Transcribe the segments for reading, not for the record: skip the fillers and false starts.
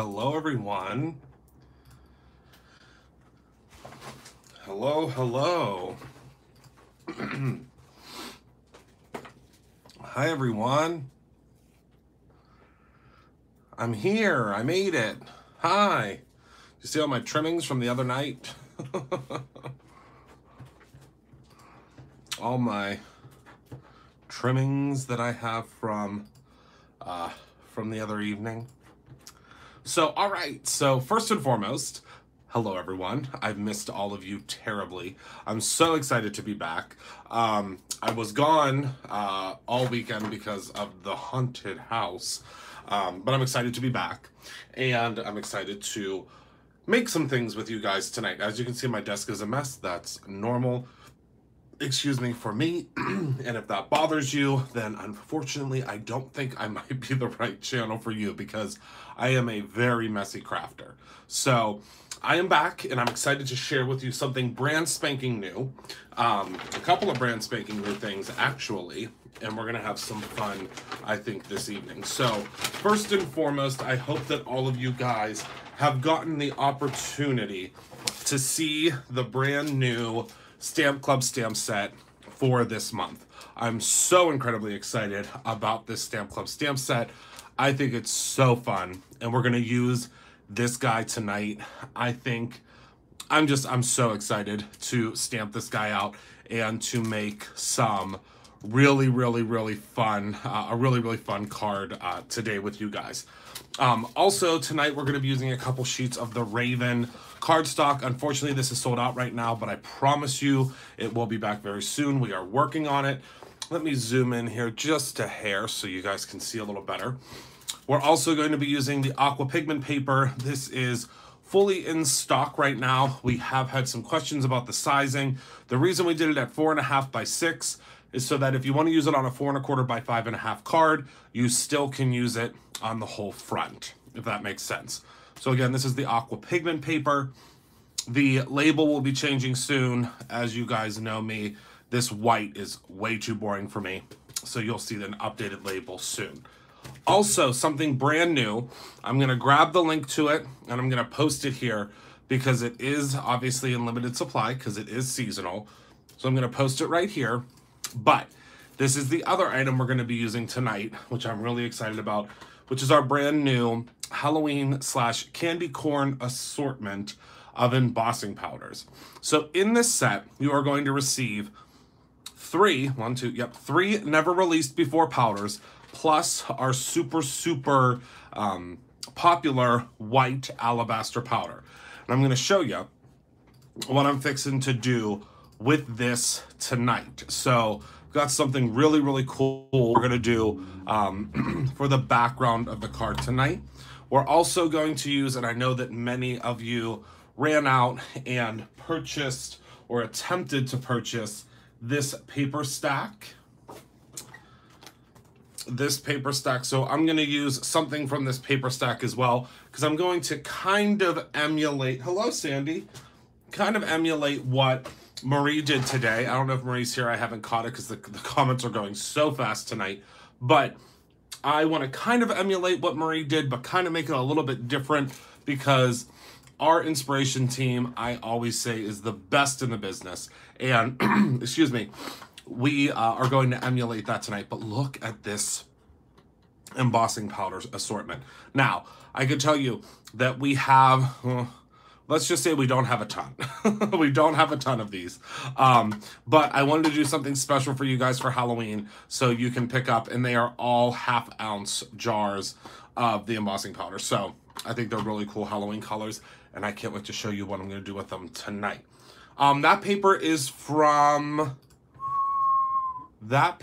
Hello, everyone. Hello. Hi, everyone. I'm here. I made it. Hi. You see all my trimmings from the other night? All my trimmings that I have from the other evening. So, all right. So, first and foremost, hello, everyone. I've missed all of you terribly. I'm so excited to be back. I was gone all weekend because of the haunted house, but I'm excited to be back, and I'm excited to make some things with you guys tonight. As you can see, my desk is a mess. That's normal. Excuse me for me, and if that bothers you, then unfortunately I don't think I might be the right channel for you because I am a very messy crafter. So I am back and I'm excited to share with you something brand spanking new, a couple of brand spanking new things actually, and we're gonna have some fun, I think, this evening. So first and foremost, I hope that all of you guys have gotten the opportunity to see the brand new Stamp Club stamp set for this month. I'm so incredibly excited about this Stamp Club stamp set. I think it's so fun, and we're gonna use this guy tonight. I'm so excited to stamp this guy out and to make some really fun, a really fun card today with you guys. Also tonight we're going to be using a couple sheets of the Raven cardstock. Unfortunately, this is sold out right now, but I promise you it will be back very soon. We are working on it. Let me zoom in here just a hair so you guys can see a little better. We're also going to be using the aqua pigment paper. This is fully in stock right now. We have had some questions about the sizing. The reason we did it at 4.5 by 6 is so that if you want to use it on a 4.25 by 5.5 card, you still can use it on the whole front, if that makes sense. So again, this is the aqua pigment paper. The label will be changing soon. As you guys know me, this white is way too boring for me. So you'll see an updated label soon. Also, something brand new. I'm going to grab the link to it and I'm going to post it here because it is obviously in limited supply because it is seasonal. So I'm going to post it right here. But this is the other item we're going to be using tonight, which I'm really excited about, which is our brand new Halloween/candy corn assortment of embossing powders. So in this set, you are going to receive three never released before powders, plus our super popular white alabaster powder. And I'm going to show you what I'm fixing to do with this tonight. So we've got something really cool we're going to do for the background of the card tonight. We're also going to use, and I know that many of you ran out and purchased or attempted to purchase this paper stack. So I'm going to use something from this paper stack as well, because I'm going to kind of emulate, hello Sandy, kind of emulate what Marie did today. I don't know if Marie's here. I haven't caught it because the comments are going so fast tonight. But I want to kind of emulate what Marie did, but kind of make it a little bit different because our inspiration team, I always say, is the best in the business. And, excuse me, we are going to emulate that tonight. But look at this embossing powders assortment. Now, I can tell you that we have... let's just say we don't have a ton. We don't have a ton of these. But I wanted to do something special for you guys for Halloween so you can pick up, and they are all 1/2 ounce jars of the embossing powder. So I think they're really cool Halloween colors, and I can't wait to show you what I'm going to do with them tonight. That paper is from Die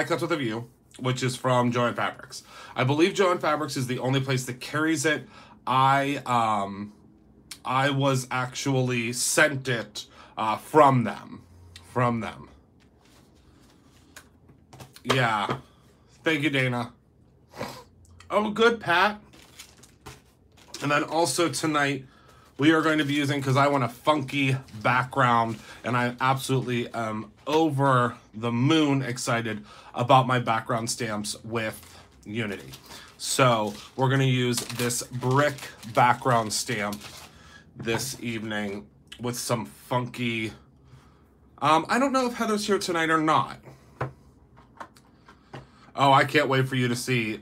Cuts with a View, which is from Joann Fabrics. I believe Joann Fabrics is the only place that carries it. I was actually sent it from them. Yeah. Thank you, Dana. Oh, good, Pat. And then also tonight, we are going to be using, because I want a funky background, and I absolutely am over the moon excited about my background stamps with Unity. So we're going to use this brick background stamp this evening with some funky... I don't know if Heather's here tonight or not. Oh, I can't wait for you to see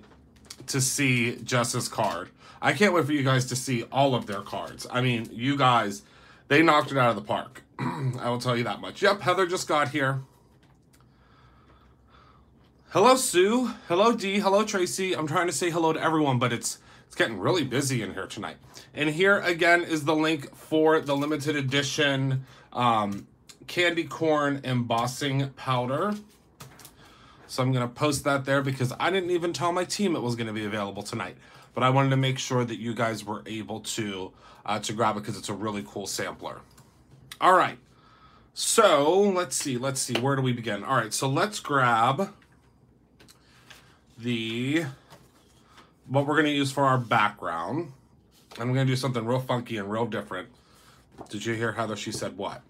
Jess's card. I can't wait for you guys to see all of their cards. I mean, you guys, they knocked it out of the park. I will tell you that much. Yep, Heather just got here. Hello, Sue. Hello, Dee. Hello, Tracy. I'm trying to say hello to everyone, but it's getting really busy in here tonight. And here, again, is the link for the limited edition candy corn embossing powder. So I'm going to post that there because I didn't even tell my team it was going to be available tonight. But I wanted to make sure that you guys were able to grab it because it's a really cool sampler. All right. So let's see. Where do we begin? All right. So let's grab what we're going to use for our background. And I'm going to do something real funky and real different. Did you hear Heather? She said what?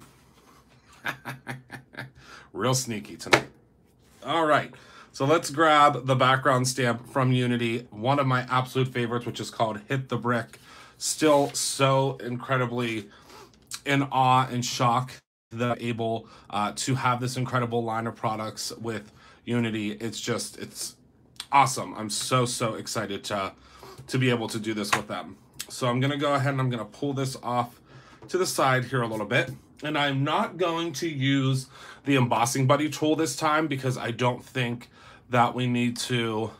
Real sneaky tonight. All right, so let's grab the background stamp from Unity, one of my absolute favorites, which is called Hit the Brick. Still so incredibly in awe and shock that I'm able to have this incredible line of products with Unity. It's awesome. I'm so excited to be able to do this with them. So I'm gonna go ahead and I'm gonna pull this off to the side here a little bit. And I'm not going to use the embossing buddy tool this time because I don't think that we need to.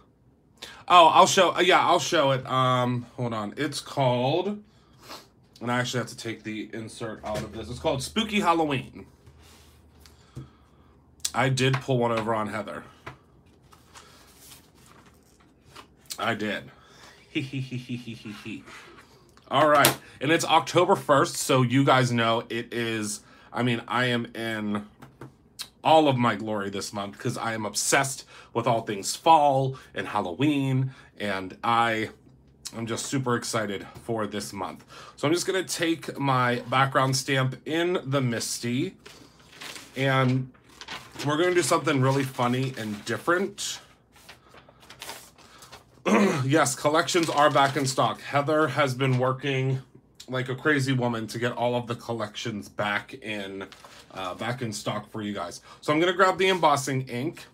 Oh, I'll show it. Hold on. It's called, and I actually have to take the insert out of this. It's called Spooky Halloween. I did pull one over on Heather. I did. All right, and it's October 1st, so you guys know it is, I mean, I am in all of my glory this month because I am obsessed with all things fall and Halloween, and I'm just super excited for this month. So I'm just going to take my background stamp in the Misty, and we're going to do something really funny and different. Yes, collections are back in stock. Heather has been working like a crazy woman to get all of the collections back in stock for you guys. So I'm going to grab the embossing ink.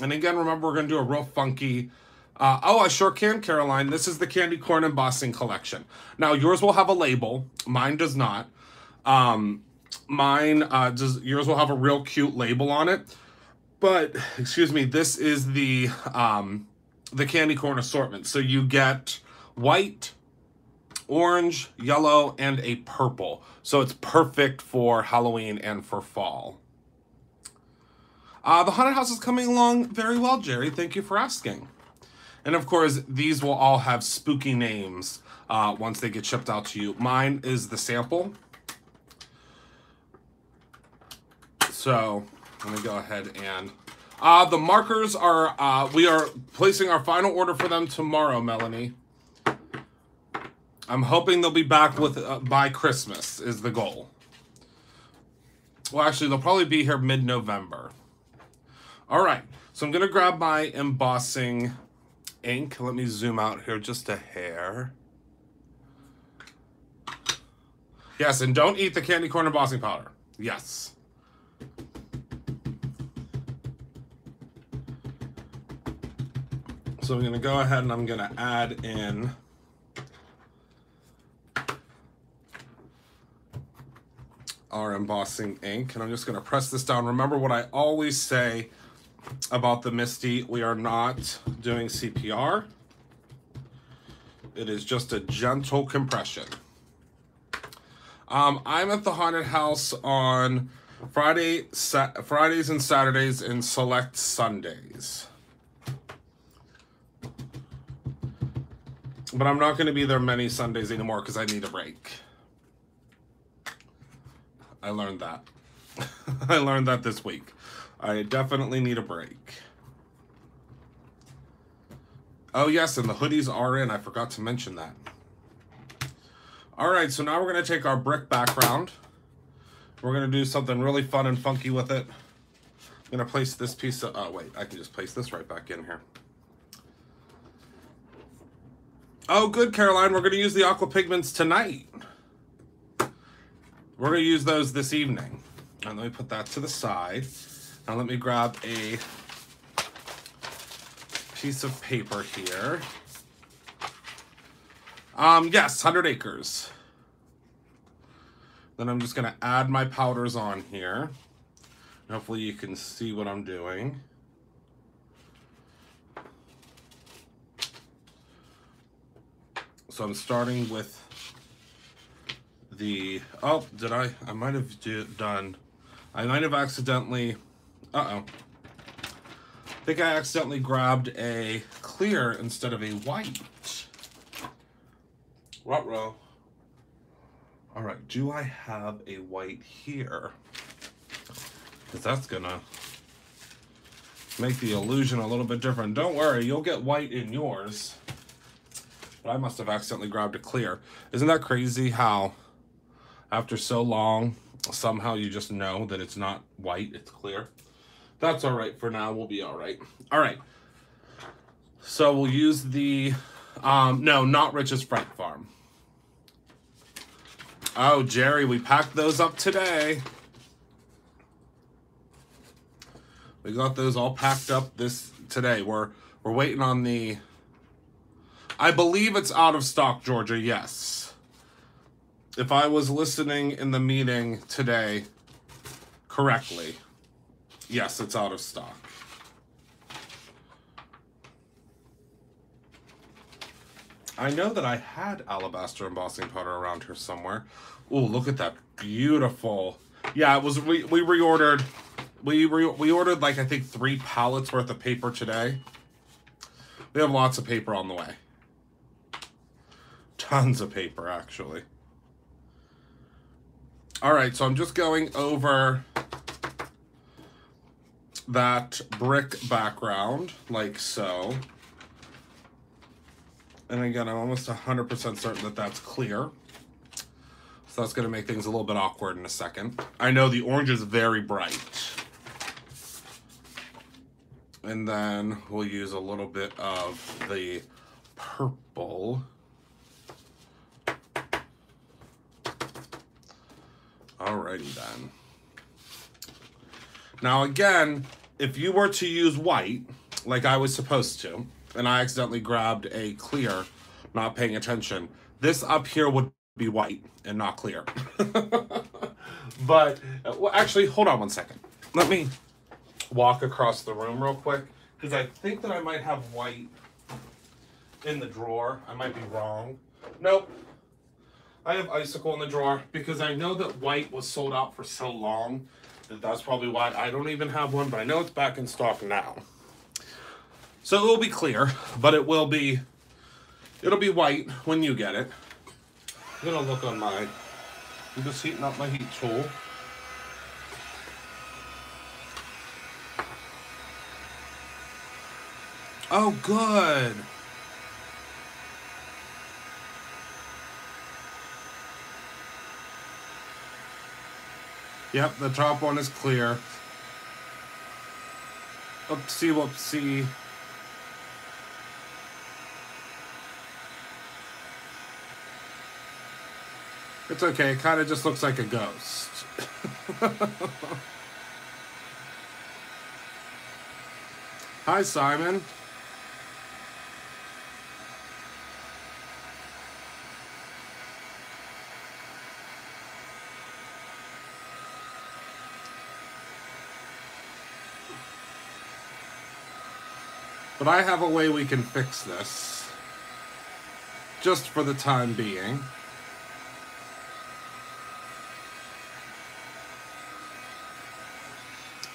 And again, remember, we're going to do a real funky... oh, I sure can, Caroline. This is the candy corn embossing collection. Now, yours will have a label. Mine does not. Yours will have a real cute label on it. But, excuse me, this is the candy corn assortment. So you get white, orange, yellow, and a purple. So it's perfect for Halloween and for fall. The haunted house is coming along very well, Jerry. Thank you for asking. And of course, these will all have spooky names once they get shipped out to you. Mine is the sample. So let me go ahead and... the markers are, we are placing our final order for them tomorrow, Melanie. I'm hoping they'll be back with by Christmas is the goal. Well, actually, they'll probably be here mid-November. All right, so I'm going to grab my embossing ink. Let me zoom out here just a hair. Yes, and don't eat the candy corn embossing powder. Yes. So I'm going to go ahead and I'm going to add in our embossing ink. And I'm just going to press this down. Remember what I always say about the Misty. We are not doing CPR. It is just a gentle compression. I'm at the haunted house on Fridays and Saturdays and select Sundays. But I'm not going to be there many Sundays anymore because I need a break. I learned that. I learned that this week. I definitely need a break. Oh, yes, and the hoodies are in. I forgot to mention that. All right, so now we're going to take our brick background. We're going to do something really fun and funky with it. I'm going to place this piece of... Oh, wait, I can just place this right back in here. Oh, good, Caroline. We're going to use the aqua pigments tonight. We're going to use those this evening. And let me put that to the side. Now let me grab a piece of paper here. Yes, 100 acres. Then I'm just going to add my powders on here. Hopefully you can see what I'm doing. So I'm starting with the, oh, did I might have I might have accidentally, I think I accidentally grabbed a clear instead of a white. Ruh-roh. All right, do I have a white here? Because that's gonna make the illusion a little bit different. Don't worry, you'll get white in yours. But I must have accidentally grabbed a clear. Isn't that crazy how after so long, somehow you just know that it's not white, it's clear? That's all right for now, we'll be all right. All right, so we'll use the, no, not Rich's Frank Farm. Oh, Jerry, we packed those up today. We got those all packed up today. We're waiting on the, I believe it's out of stock, Georgia, yes. If I was listening in the meeting today correctly, yes, it's out of stock. I know that I had alabaster embossing powder around here somewhere. Oh, look at that beautiful. Yeah, it was, we reordered. We ordered like, I think 3 pallets worth of paper today. We have lots of paper on the way. Tons of paper, actually. All right, so I'm just going over that brick background, like so. And again, I'm almost 100% certain that that's clear. So that's gonna make things a little bit awkward in a second. I know the orange is very bright. And then we'll use a little bit of the purple. Alrighty then. Now again, if you were to use white, like I was supposed to, and I accidentally grabbed a clear, not paying attention, this up here would be white and not clear. But, well, actually, hold on one second. Let me walk across the room real quick, because I think that I might have white in the drawer. I might be wrong. Nope. I have icicle in the drawer because I know that white was sold out for so long that that's probably why I don't even have one, but I know it's back in stock now. So it will be clear, but it'll be white when you get it. I'm gonna look on I'm just heating up my heat tool. Oh, good. Yep, the top one is clear. Oopsie whoopsie. It's okay, it kind of just looks like a ghost. Hi, Simon. But I have a way we can fix this, just for the time being.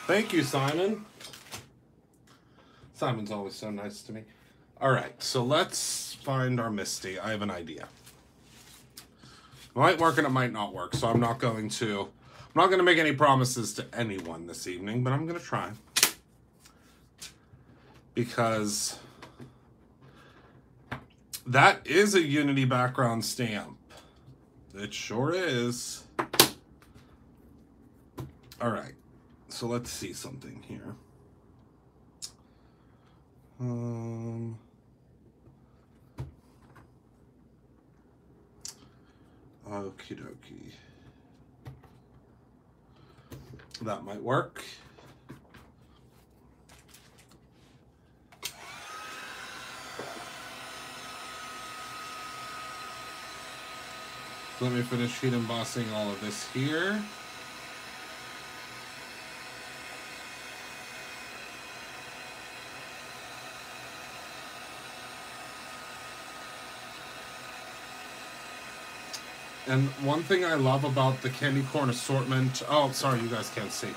Thank you, Simon. Simon's always so nice to me. All right, so let's find our Misty. I have an idea. It might work and it might not work, so I'm not going to make any promises to anyone this evening, but I'm going to try. Because that is a Unity background stamp. It sure is. All right, so let's see something here. Okie dokie. That might work. Let me finish heat embossing all of this here. And one thing I love about the candy corn assortment, oh, sorry, you guys can't see.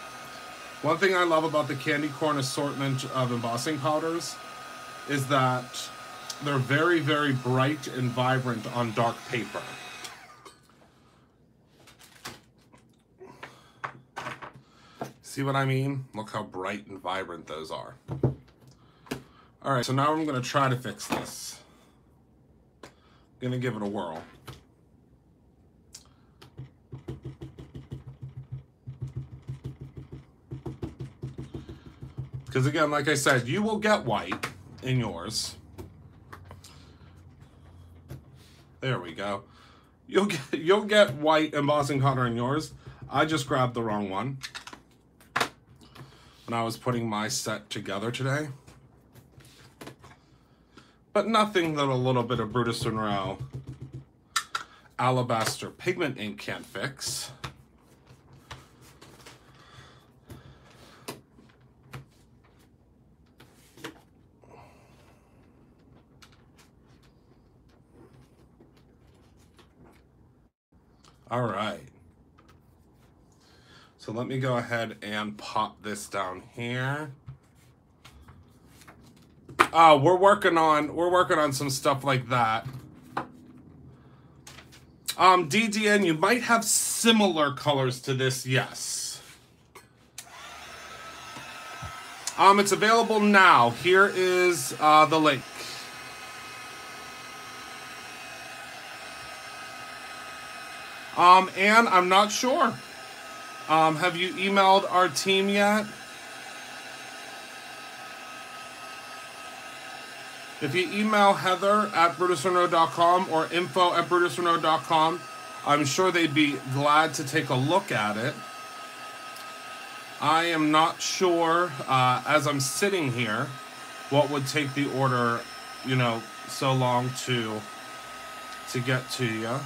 One thing I love about the candy corn assortment of embossing powders is that they're very, very bright and vibrant on dark paper. See what I mean? Look how bright and vibrant those are. All right, so now I'm gonna try to fix this. I'm gonna give it a whirl. Because again, like I said, you will get white in yours. There we go. You'll get white embossing powder in yours. I just grabbed the wrong one when I was putting my set together today. But nothing that a little bit of Brutus Monroe Alabaster Pigment ink can't fix. All right. So let me go ahead and pop this down here. We're working on some stuff like that. DDN, you might have similar colors to this, yes. It's available now. Here is the link. And I'm not sure. Have you emailed our team yet? If you email Heather at brutusmonroe.com or info@brutusmonroe.com, I'm sure they'd be glad to take a look at it. I am not sure, as I'm sitting here, what would take the order, you know, so long to get to you.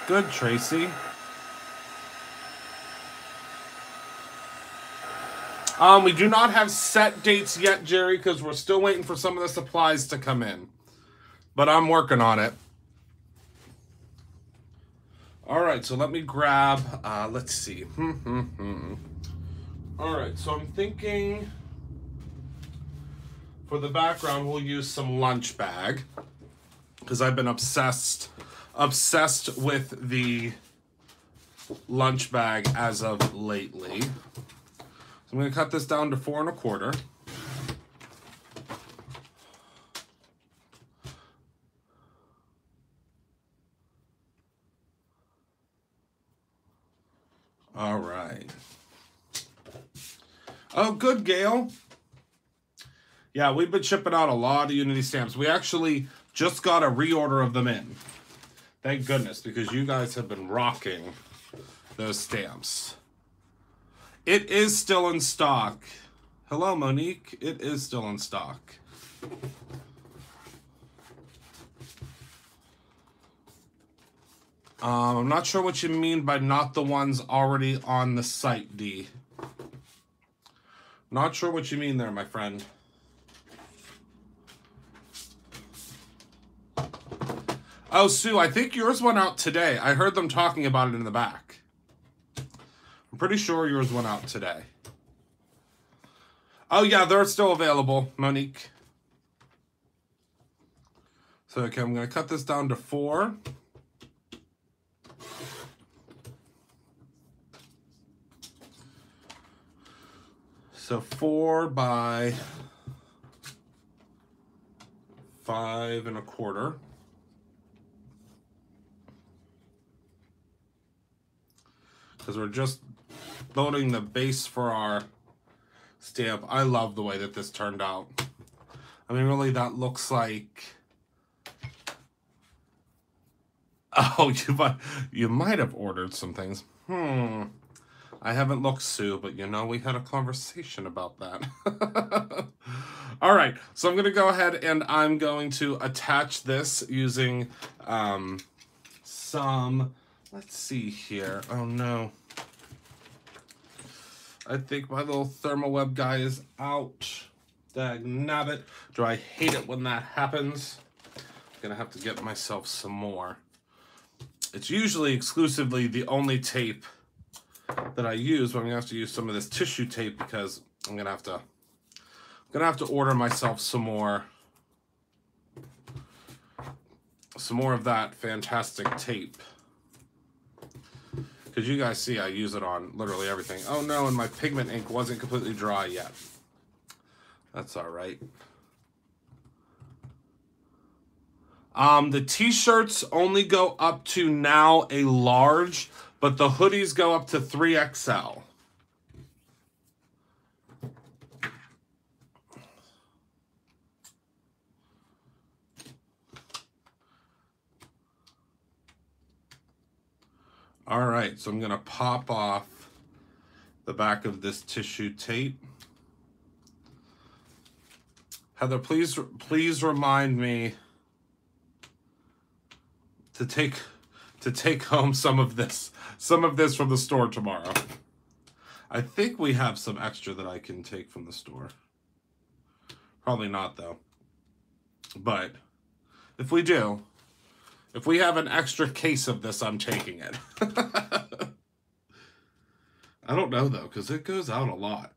Good, Tracy. We do not have set dates yet, Jerry, because we're still waiting for some of the supplies to come in. But I'm working on it. All right, so let me grab, let's see. All right, so I'm thinking for the background, we'll use some lunch bag because I've been obsessed with the lunch bag as of lately. So I'm going to cut this down to 4 1/4. All right. Oh, good, Gail. Yeah, we've been shipping out a lot of Unity stamps. We actually just got a reorder of them in. Thank goodness, because you guys have been rocking those stamps. It is still in stock. Hello, Monique. It is still in stock. I'm not sure what you mean by not the ones already on the site, D. Not sure what you mean there, my friend. Oh, Sue, I think yours went out today. I heard them talking about it in the back. I'm pretty sure yours went out today. Oh, yeah, they're still available, Monique. So, okay, I'm going to cut this down to 4. So 4 by 5 1/4. Because we're just loading the base for our stamp. I love the way that this turned out. I mean, really, that looks like... Oh, you might have ordered some things. I haven't looked, Sue, but you know, we had a conversation about that. All right, so I'm going to go ahead and I'm going to attach this using some... Let's see here. Oh, no. I think my little ThermoWeb guy is out. Dag nabbit. Do I hate it when that happens? I'm going to have to get myself some more. It's usually exclusively the only tape that I use, but I'm going to have to use some of this tissue tape because I'm going to have to order myself some more of that fantastic tape. Because you guys see I use it on literally everything. Oh no, and my pigment ink wasn't completely dry yet. That's all right. The t-shirts only go up to now a large, but the hoodies go up to 3XL. All right, so I'm gonna pop off the back of this tissue tape. Heather, please remind me to take home some of this from the store tomorrow. I think we have some extra that I can take from the store. Probably not though. But if we do, if we have an extra case of this, I'm taking it. I don't know though, because it goes out a lot.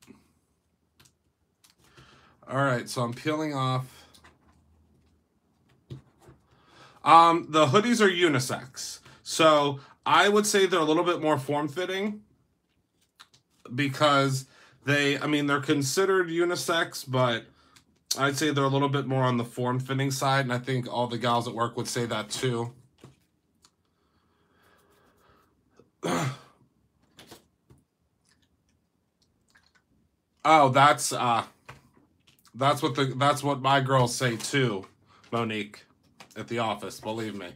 All right, so I'm peeling off. The hoodies are unisex. So I would say they're a little bit more form-fitting because they're considered unisex, but I'd say they're a little bit more on the form-fitting side, and I think all the gals at work would say that too. Oh, that's what my girls say too, Monique, at the office, believe me.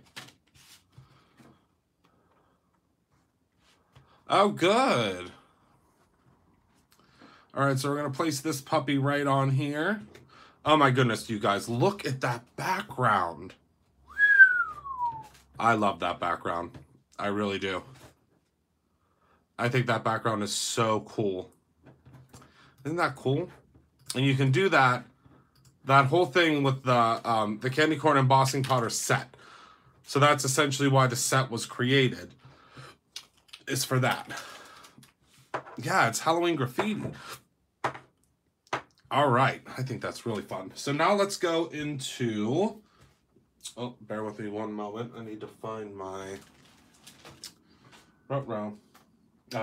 Oh, good. All right, so we're going to place this puppy right on here. Oh my goodness, you guys, look at that background. I love that background. I really do. I think that background is so cool. Isn't that cool? And you can do that whole thing with the candy corn embossing powder set. So that's essentially why the set was created, is for that. Yeah, it's Halloween graffiti. All right, I think that's really fun. So now let's go into, oh, bear with me one moment. I need to find my, oh,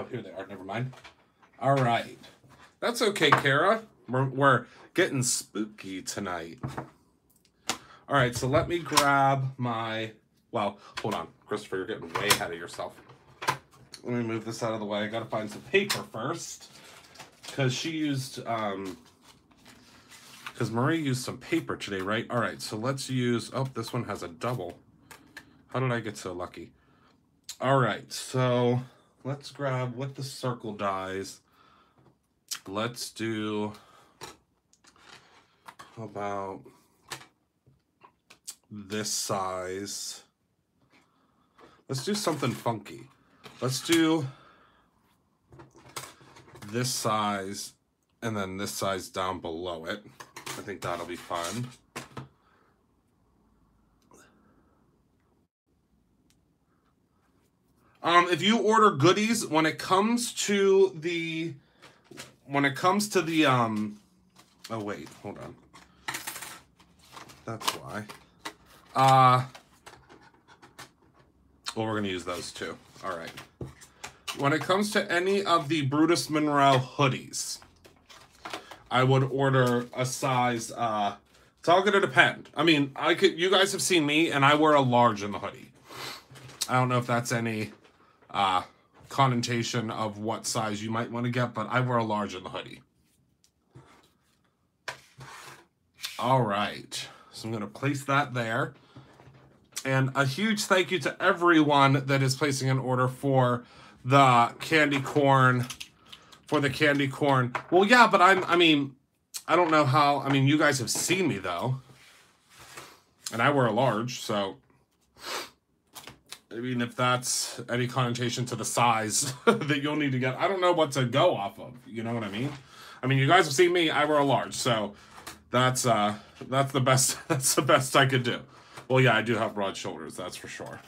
here they are, never mind. All right, that's okay, Kara. We're getting spooky tonight. All right, so let me grab my, well, hold on. Christopher, you're getting way ahead of yourself. Let me move this out of the way. I gotta find some paper first. Because she used, because Marie used some paper today, right? All right, so let's use, oh, this one has a double. How did I get so lucky? All right, so let's grab with the circle dies. Let's do, how about this size? Let's do something funky. Let's do this size and then this size down below it. I think that'll be fun. If you order goodies, when it comes to the, oh wait, hold on. That's why. Well, we're gonna use those too. All right. When it comes to any of the Brutus Monroe hoodies, I would order a size, it's all gonna depend. I mean, you guys have seen me and I wear a large in the hoodie. I don't know if that's any connotation of what size you might want to get, but I wear a large in the hoodie. All right. So I'm going to place that there. And a huge thank you to everyone that is placing an order for the candy corn. Well, yeah, but I mean, I don't know how. I mean, you guys have seen me, though. And I wear a large, so... I mean, if that's any connotation to the size that you'll need to get, I don't know what to go off of. You know what I mean? I mean, you guys have seen me. I wear a large, so that's the best. That's the best I could do. Well, yeah, I do have broad shoulders. That's for sure.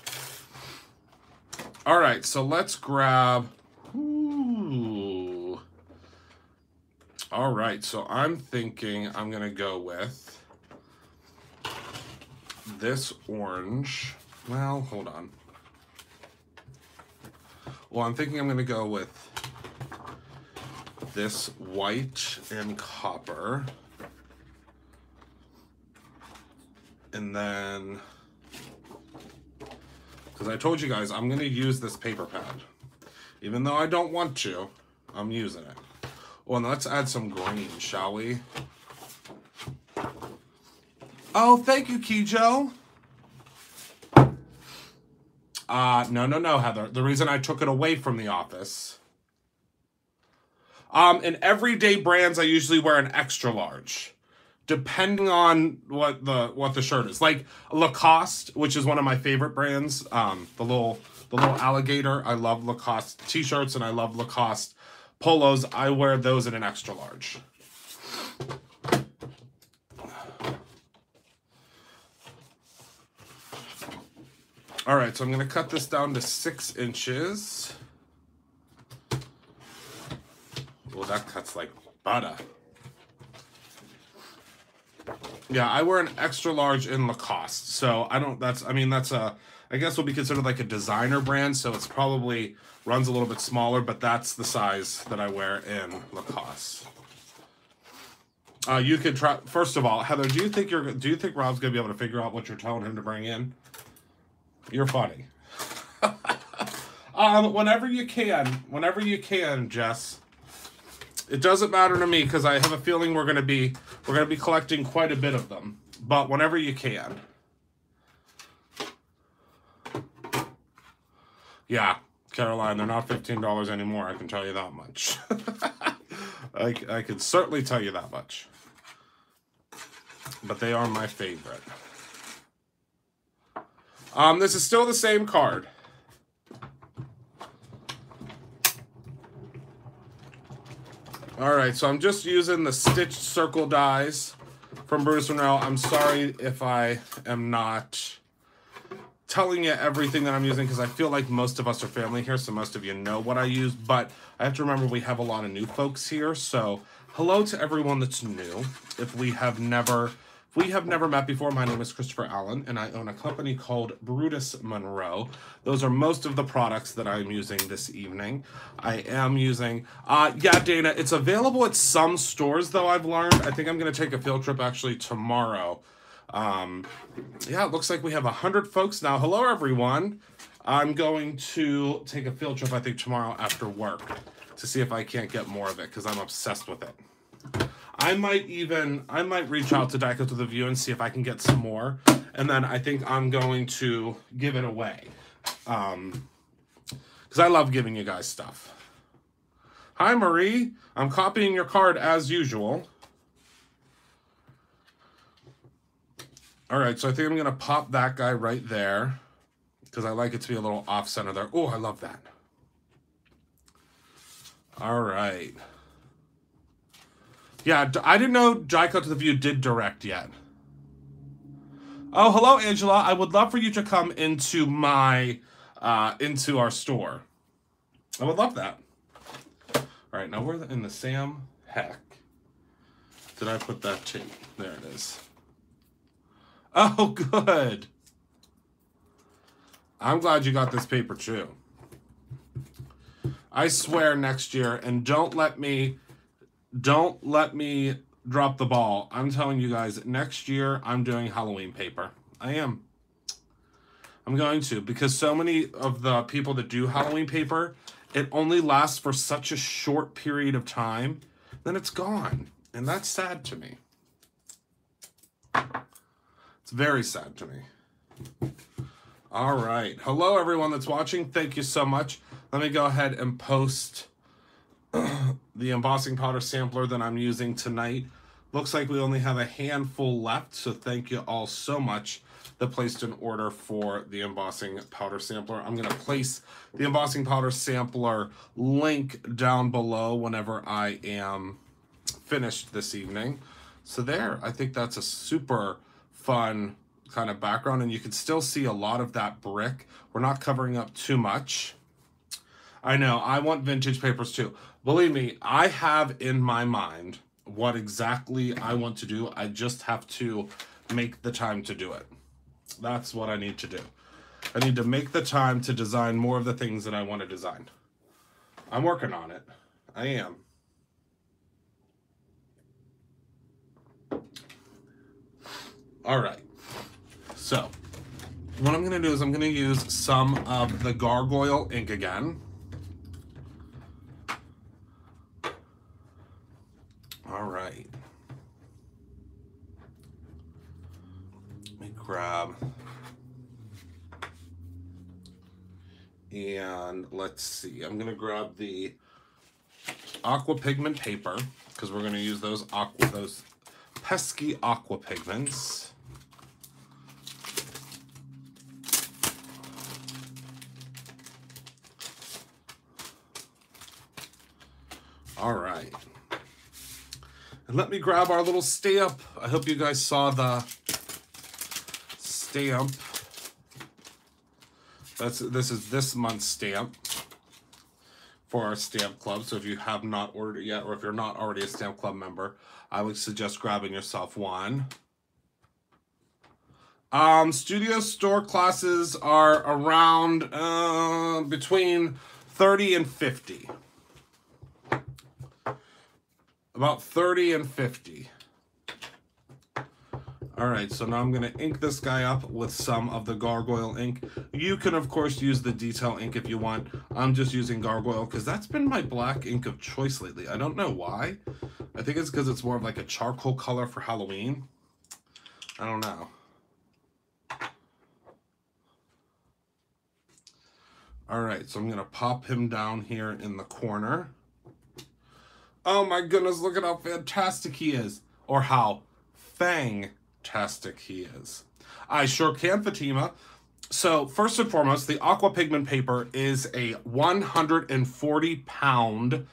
All right, so let's grab. Ooh. All right, so I'm thinking I'm gonna go with this orange. Well, hold on. Well, I'm thinking I'm going to go with this white and copper. And then, because I told you guys, I'm going to use this paper pad. Even though I don't want to, I'm using it. Well, and let's add some green, shall we? Oh, thank you, Kijo. No, Heather. The reason I took it away from the office. In everyday brands, I usually wear an extra large, depending on what the shirt is. Like Lacoste, which is one of my favorite brands. The little alligator. I love Lacoste t-shirts and I love Lacoste polos. I wear those in an extra large. All right, so I'm going to cut this down to 6 inches. Well, that cuts like butter. Yeah, I wear an extra large in Lacoste. So I guess will be considered like a designer brand. So it's probably runs a little bit smaller, but that's the size that I wear in Lacoste. You could try, first of all, Heather, do you think Rob's going to be able to figure out what you're telling him to bring in? You're funny. Whenever you can, Jess. It doesn't matter to me because I have a feeling we're gonna be collecting quite a bit of them. But whenever you can. Yeah, Caroline, they're not $15 anymore. I can tell you that much. I can certainly tell you that much. But they are my favorite. This is still the same card. All right, so I'm just using the stitched circle dies from Bruce Monroe. I'm sorry if I am not telling you everything that I'm using because I feel like most of us are family here, so most of you know what I use. But I have to remember we have a lot of new folks here, so hello to everyone that's new. If we have never met before, my name is Christopher Allen, and I own a company called Brutus Monroe. Those are most of the products that I'm using this evening. I am using, yeah, Dana, it's available at some stores, though, I've learned. I think I'm going to take a field trip, actually, tomorrow. Yeah, it looks like we have 100 folks now. Hello, everyone. I'm going to take a field trip, I think, tomorrow after work to see if I can't get more of it, because I'm obsessed with it. I might reach out to Diecast with a View and see if I can get some more. And then I think I'm going to give it away. Because I love giving you guys stuff. Hi, Marie. I'm copying your card as usual. All right, so I think I'm going to pop that guy right there. Because I like it to be a little off-center there. Oh, I love that. All right. Yeah, I didn't know Diecast with a View did direct yet. Oh, hello, Angela. I would love for you to come into my, into our store. I would love that. All right, now we're in the Sam Heck. Did I put that tape? There it is. Oh, good. I'm glad you got this paper, too. I swear next year, and don't let me drop the ball. I'm telling you guys, next year I'm doing Halloween paper. I am. I'm going to, because so many of the people that do Halloween paper, it only lasts for such a short period of time, then it's gone. And that's sad to me. very sad to me. All right. Hello, everyone that's watching. Thank you so much. Let me go ahead and post the embossing powder sampler that I'm using tonight. Looks like we only have a handful left, so thank you all so much that placed an order for the embossing powder sampler. I'm going to place the embossing powder sampler link down below whenever I am finished this evening. So there, I think that's a super fun kind of background, and you can still see a lot of that brick. We're not covering up too much. I know, I want vintage papers too. Believe me, I have in my mind what exactly I want to do. I just have to make the time to do it. That's what I need to do. I need to make the time to design more of the things that I want to design. I'm working on it. I am. All right. So, what I'm going to do is I'm going to use some of the gargoyle ink again. All right. Let me grab, and let's see, I'm going to grab the aqua pigment paper because we're going to use those pesky aqua pigments. All right. And let me grab our little stamp. I hope you guys saw the stamp. This is this month's stamp for our stamp club. So if you have not ordered it yet, or if you're not already a stamp club member, I would suggest grabbing yourself one. Studio store classes are around between 30 and 50. About 30 and 50. All right, so now I'm going to ink this guy up with some of the gargoyle ink. You can, of course, use the detail ink if you want. I'm just using gargoyle because that's been my black ink of choice lately. I don't know why. I think it's because it's more of like a charcoal color for Halloween. I don't know. All right, so I'm going to pop him down here in the corner. Oh my goodness, look at how fantastic he is. Or how fantastic he is. I sure can, Fatima. So first and foremost, the aqua pigment paper is a 140-pound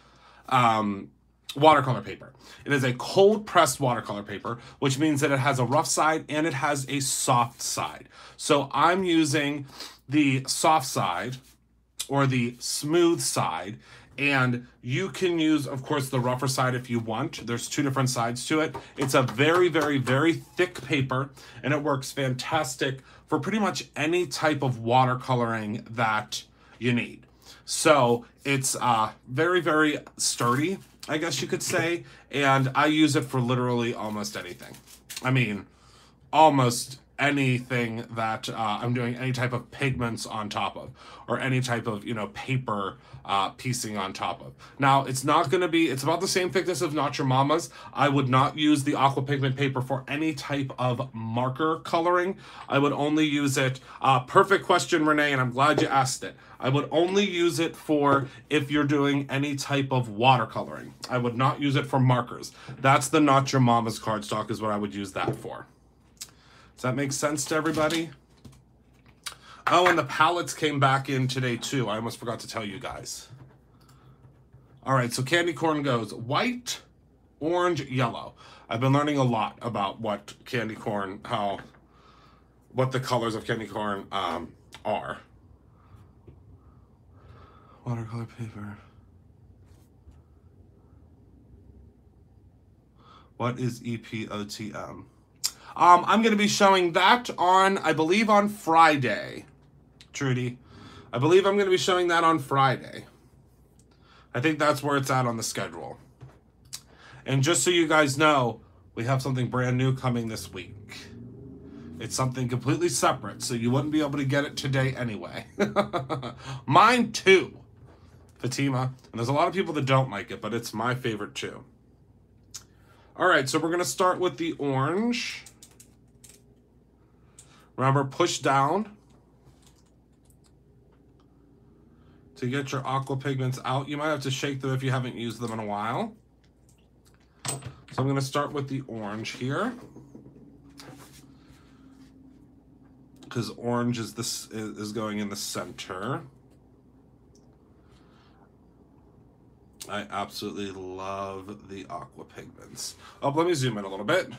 watercolor paper. It is a cold pressed watercolor paper, which means that it has a rough side and it has a soft side. So I'm using the soft side or the smooth side, and you can use, of course, the rougher side if you want. There's two different sides to it. It's a very, very, very thick paper, and it works fantastic for pretty much any type of watercoloring that you need. So it's very, very sturdy, I guess you could say, and I use it for literally almost anything. I mean, almost anything that I'm doing any type of pigments on top of, or any type of, you know, paper piecing on top of. Now, it's not going to be, it's about the same thickness of Not Your Mama's. I would not use the aqua pigment paper for any type of marker coloring. I would only use it, perfect question, Renee, and I'm glad you asked it. I would only use it for if you're doing any type of watercoloring. I would not use it for markers. That's the Not Your Mama's cardstock is what I would use that for. Does that make sense to everybody? Oh, and the palettes came back in today too. I almost forgot to tell you guys. All right, so candy corn goes white, orange, yellow. I've been learning a lot about what candy corn, what the colors of candy corn are. Watercolor paper. What is EPOTM? I'm going to be showing that on, I believe, on Friday. Trudy. I believe I'm going to be showing that on Friday. I think that's where it's at on the schedule. And just so you guys know, we have something brand new coming this week. It's something completely separate, so you wouldn't be able to get it today anyway. Mine too, Fatima. And there's a lot of people that don't like it, but it's my favorite too. All right, so we're going to start with the orange. Remember, push down to get your aqua pigments out. You might have to shake them if you haven't used them in a while. So I'm going to start with the orange here, because orange is going in the center. I absolutely love the aqua pigments. Oh, let me zoom in a little bit.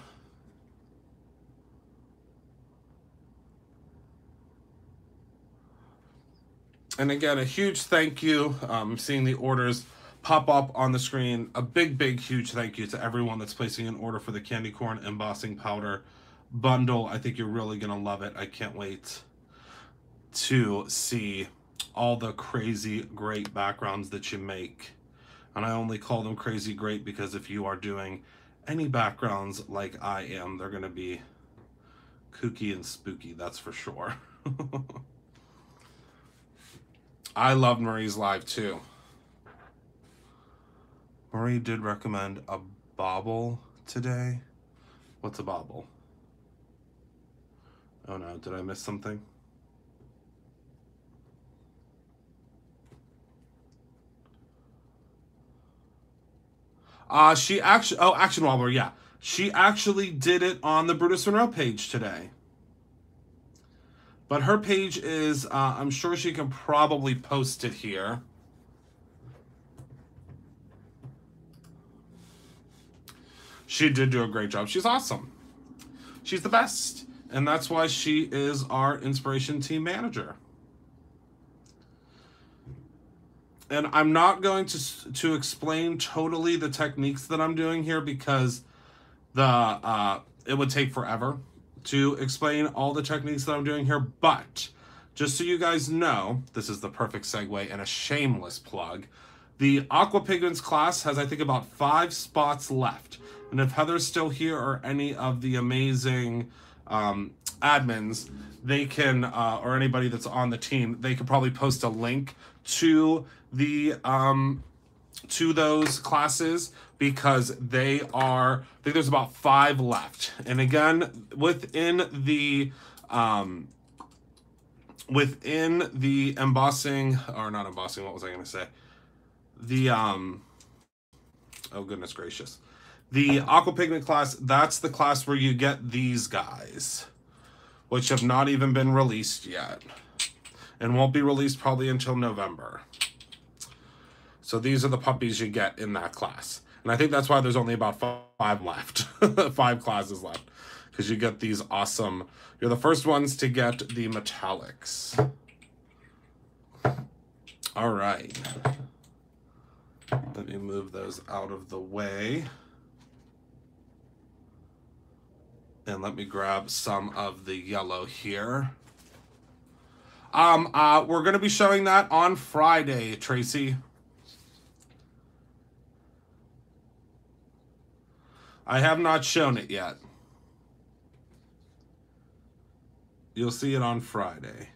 And again, a huge thank you. Seeing the orders pop up on the screen. A big, huge thank you to everyone that's placing an order for the candy corn embossing powder bundle. I think you're really going to love it. I can't wait to see all the crazy great backgrounds that you make. And I only call them crazy great because if you are doing any backgrounds like I am, they're going to be kooky and spooky, that's for sure. I love Marie's live too. Marie did recommend a bauble today. What's a bauble? Oh no, did I miss something? Action Wobbler, yeah. She actually did it on the Brutus Monroe page today. But her page is, I'm sure she can probably post it here. She did do a great job. She's awesome. She's the best. And that's why she is our inspiration team manager. And I'm not going to explain totally the techniques that I'm doing here because it would take forever to explain all the techniques that I'm doing here. But just so you guys know, this is the perfect segue and a shameless plug. The Aqua Pigments class has, I think, about 5 spots left. And if Heather's still here or any of the amazing admins, they can, or anybody that's on the team, they could probably post a link to the to those classes because they are, I think there's about 5 left. And again, within the embossing, or not embossing, what was I going to say? The oh goodness gracious, the aqua pigment class, that's the class where you get these guys, which have not even been released yet and won't be released probably until November. So these are the puppies you get in that class. And I think that's why there's only about 5 left. 5 classes left. Because you get these awesome... You're the first ones to get the metallics. All right. Let me move those out of the way. And let me grab some of the yellow here. We're going to be showing that on Friday, Tracy. I have not shown it yet. You'll see it on Friday.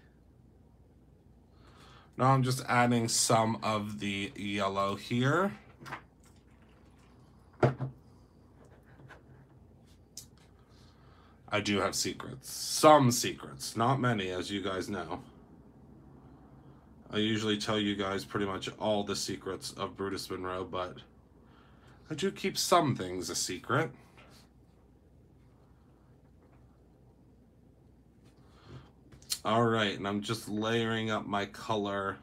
Now I'm just adding some of the yellow here. I do have secrets. Some secrets. Not many, as you guys know. I usually tell you guys pretty much all the secrets of Brutus Monroe, but I do keep some things a secret. All right, and I'm just layering up my color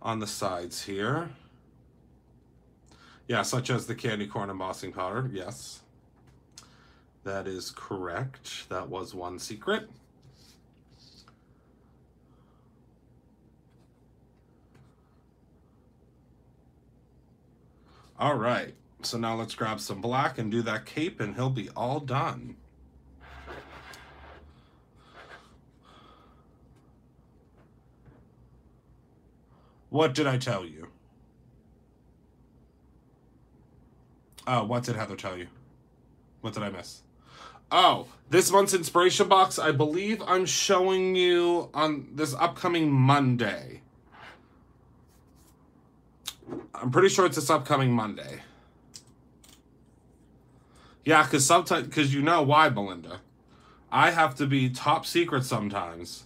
on the sides here. Yeah, such as the candy corn embossing powder, yes. That is correct. That was one secret. All right, so now let's grab some black and do that cape and he'll be all done. What did I tell you? Oh, what did Heather tell you? What did I miss? Oh, this month's inspiration box, I believe I'm showing you on this upcoming Monday. I'm pretty sure it's this upcoming Monday. Yeah, because sometimes, because you know why, Belinda. I have to be top secret sometimes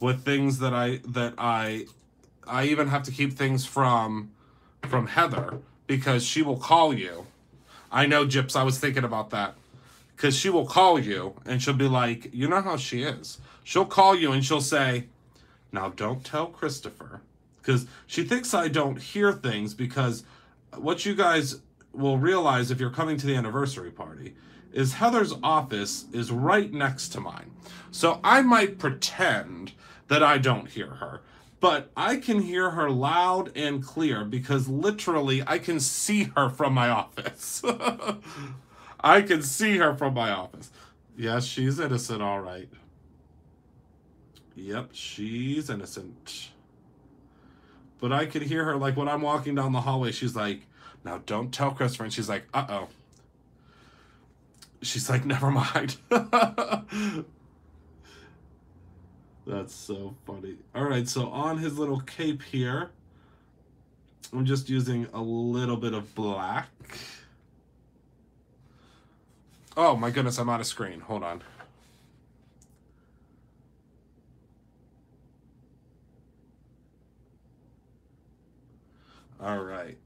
with things that I even have to keep things from Heather because she will call you. I know, Gyps, I was thinking about that. Because she will call you and she'll be like, you know how she is. She'll call you and she'll say, now don't tell Christopher. Because she thinks I don't hear things, because what you guys will realize if you're coming to the anniversary party is Heather's office is right next to mine. So I might pretend that I don't hear her, but I can hear her loud and clear because literally I can see her from my office. I can see her from my office. Yes, she's innocent, all right. Yep, she's innocent. But I could hear her, like, when I'm walking down the hallway, she's like, now don't tell Christopher. And she's like, uh-oh. She's like, never mind. That's so funny. All right, so on his little cape here, I'm just using a little bit of black. Oh my goodness, I'm out of screen. Hold on. All right.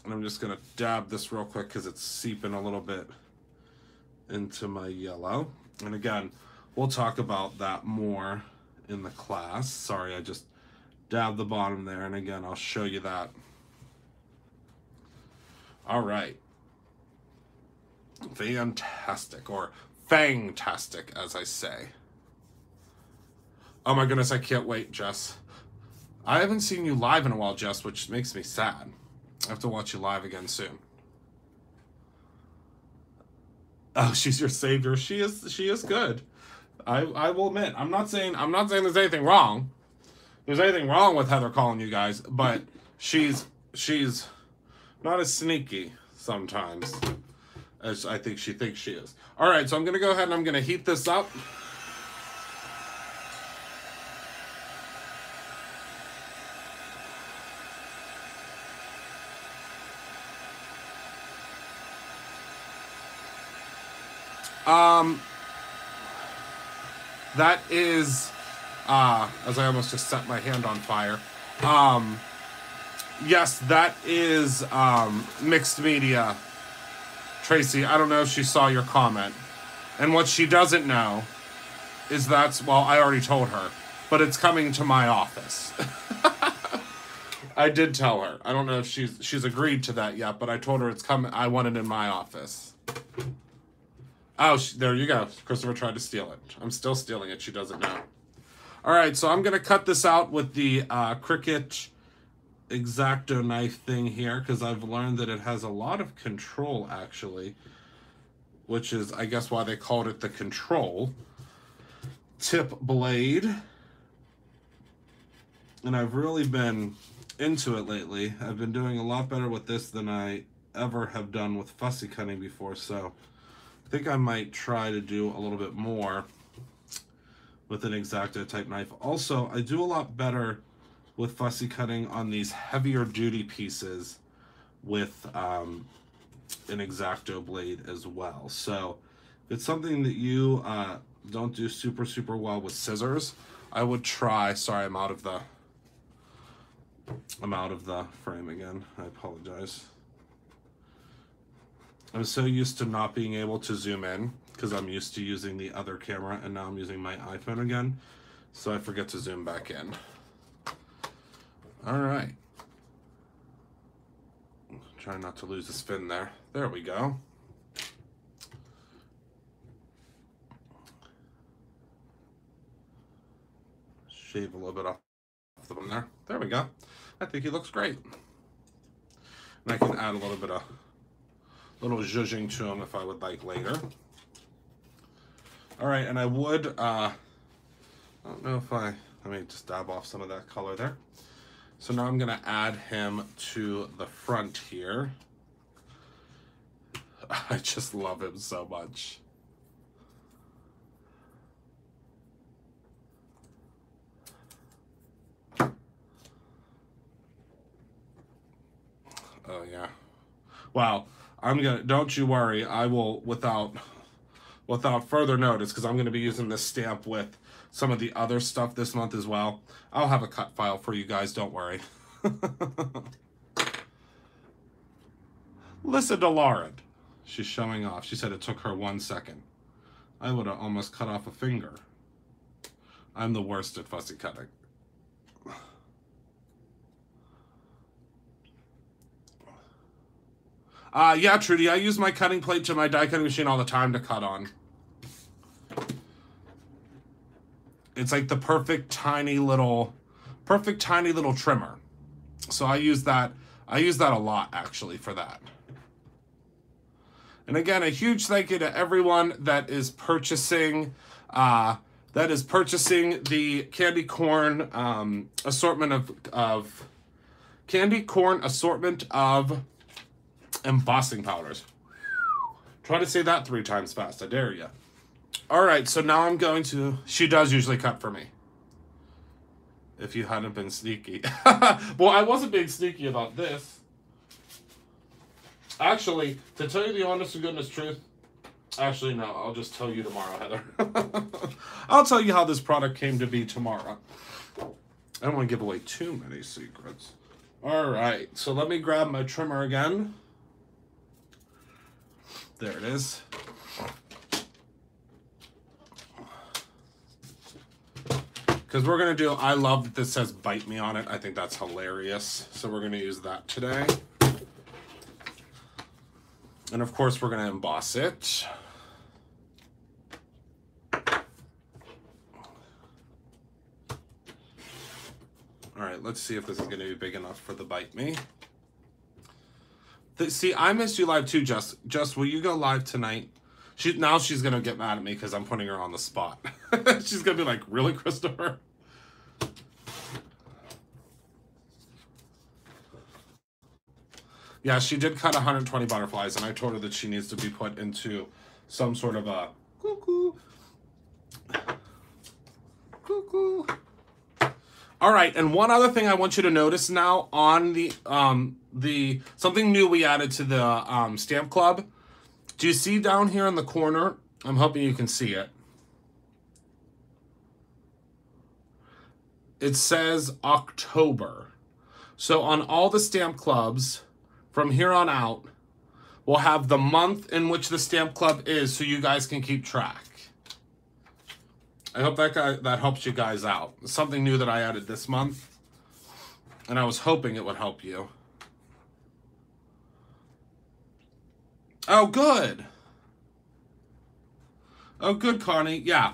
And I'm just going to dab this real quick because it's seeping a little bit into my yellow. And again, we'll talk about that more in the class. Sorry, I just dabbed the bottom there. And again, I'll show you that. All right. Fantastic, or fangtastic, as I say. Oh my goodness, I can't wait, Jess. I haven't seen you live in a while, Jess, which makes me sad. I have to watch you live again soon. Oh, she's your savior. She is good. I will admit, I'm not saying there's anything wrong. There's anything wrong with Heather calling you guys, but she's not as sneaky sometimes as I think she thinks she is. All right, so I'm going to go ahead and I'm going to heat this up. That is, as I almost just set my hand on fire. Yes, that is mixed media. Tracy, I don't know if she saw your comment. And what she doesn't know is well, I already told her, but it's coming to my office. I did tell her. I don't know if she's agreed to that yet, but I told her it's coming. I want it in my office. Oh, there you go. Christopher tried to steal it. I'm still stealing it. She doesn't know. All right, so I'm going to cut this out with the Cricut X-Acto knife thing here, because I've learned that it has a lot of control, actually, which is, I guess, why they called it the control tip blade. And I've really been into it lately. I've been doing a lot better with this than I ever have done with fussy cutting before, so I think I might try to do a little bit more with an X-Acto type knife. Also, I do a lot better with fussy cutting on these heavier duty pieces with an X-Acto blade as well. So if it's something that you don't do super well with scissors, I would try. Sorry, I'm out of the frame again. I apologize. I'm so used to not being able to zoom in because I'm used to using the other camera, and now I'm using my iPhone again, so I forget to zoom back in. All right. Try not to lose the spin there. There we go. Shave a little bit off the bottom there. There we go. I think he looks great. And I can add a little bit of zhuzhing to him if I would like later. All right, and I would, I don't know if let me just dab off some of that color there. So now I'm gonna add him to the front here. I just love him so much. Oh yeah. Wow. Don't you worry, I will, without without further notice, because I'm going to be using this stamp with some of the other stuff this month as well. I'll have a cut file for you guys, don't worry. Listen to Lauren. She's showing off. She said it took her 1 second. I would have almost cut off a finger. I'm the worst at fussy cutting. Yeah, Trudy, I use my cutting plate to my die cutting machine all the time to cut on. It's like the perfect tiny little trimmer. So I use that a lot actually for that. And again, a huge thank you to everyone that is purchasing the candy corn assortment of embossing powders. Try to say that 3 times fast. I dare you. All right, so now I'm going to... She does usually cut for me. If you hadn't been sneaky. Well, I wasn't being sneaky about this. Actually, to tell you the honest to goodness truth, actually, no, I'll just tell you tomorrow, Heather. I'll tell you how this product came to be tomorrow. I don't want to give away too many secrets. All right, so let me grab my trimmer again. There it is. Because we're going to do, I love that this says bite me on it. I think that's hilarious. So we're going to use that today. And of course, we're going to emboss it. All right, let's see if this is going to be big enough for the bite me. See, I missed you live too, Just. Just, will you go live tonight? Now she's going to get mad at me because I'm putting her on the spot. She's going to be like, really, Christopher? Yeah, she did cut 120 butterflies, and I told her that she needs to be put into some sort of a cuckoo. Cuckoo. All right, and one other thing I want you to notice now on the something new we added to the stamp club. Do you see down here in the corner? I'm hoping you can see it. It says October. So on all the stamp clubs, from here on out, we'll have the month in which the stamp club is so you guys can keep track. I hope that helps you guys out. It's something new that I added this month, and I was hoping it would help you. Oh, good. Oh, good, Connie. Yeah,